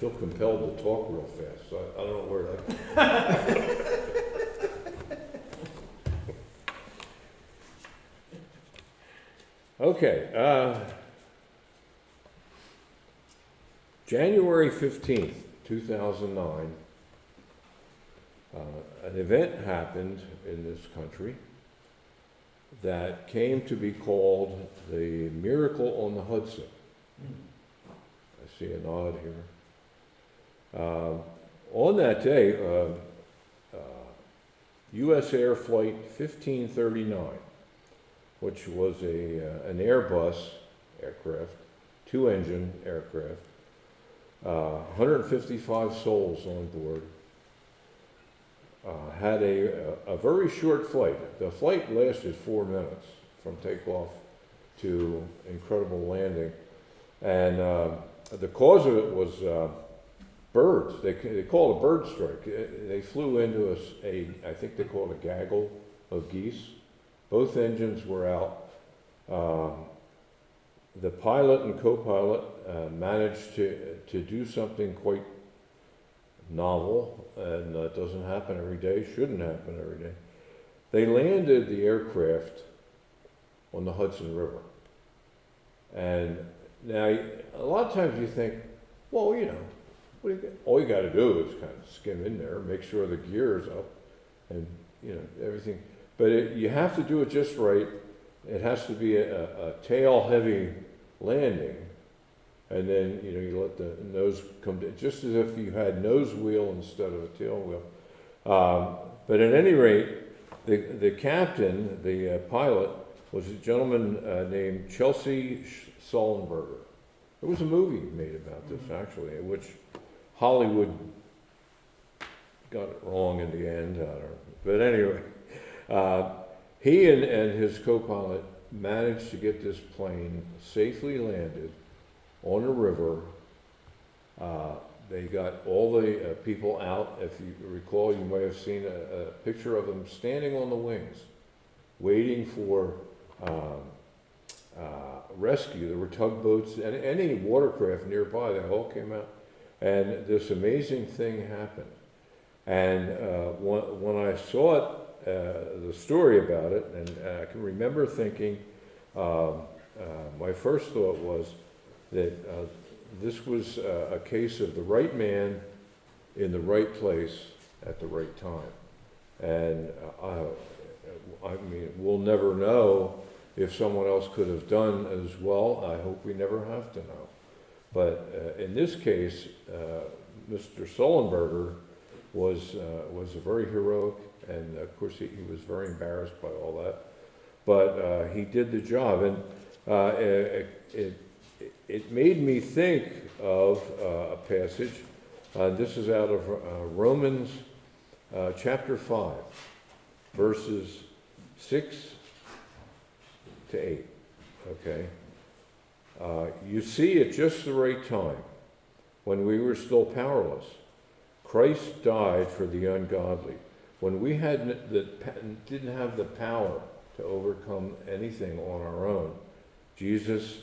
feel compelled to talk real fast, so I don't know where that. Okay, January 15th, 2009, an event happened in this country that came to be called the Miracle on the Hudson. I see a nod here. On that day, U.S. Air Flight 1539, which was an Airbus aircraft, two-engine aircraft, 155 souls on board, had a very short flight. The flight lasted 4 minutes from takeoff to incredible landing. And the cause of it was birds. They call it a bird strike. They flew into I think they call it a gaggle of geese. Both engines were out. The pilot and co-pilot managed to do something quite novel, and that doesn't happen every day, shouldn't happen every day. They landed the aircraft on the Hudson River. And now, a lot of times you think, well, you know, all you got to do is kind of skim in there, make sure the gear is up, and, you know, everything. But you have to do it just right. It has to be a tail-heavy landing. And then, you know, you let the nose come down, just as if you had nose wheel instead of a tail wheel. But at any rate, the captain, the pilot, was a gentleman named Chelsea Sullenberger. There was a movie made about this, actually, in which Hollywood got it wrong in the end. But anyway, he and his co-pilot managed to get this plane safely landed on a river. They got all the people out. If you recall, you may have seen a picture of them standing on the wings, waiting for rescue. There were tugboats and any watercraft nearby. They all came out, and this amazing thing happened. And when I saw it, the story about it, and I can remember thinking, my first thought was that this was a case of the right man in the right place at the right time. And I mean, we'll never know if someone else could have done as well. I hope we never have to know. But in this case, Mr. Sullenberger was very heroic, and of course he was very embarrassed by all that. But he did the job, and it made me think of a passage. This is out of Romans chapter 5, verses 6 to 8. Okay? You see, at just the right time, when we were still powerless, Christ died for the ungodly. When we didn't have the power to overcome anything on our own, Jesus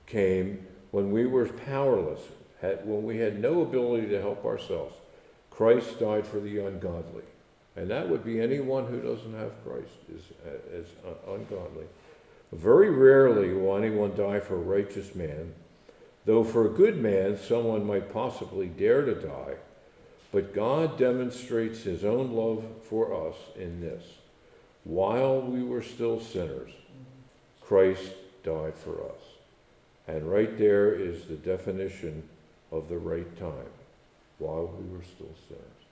came when we were powerless, when we had no ability to help ourselves. Christ died for the ungodly. And that would be anyone who doesn't have Christ is ungodly. Very rarely will anyone die for a righteous man, though for a good man someone might possibly dare to die. But God demonstrates his own love for us in this: while we were still sinners, Christ died for us. And right there is the definition of the right time: while we were still sinners.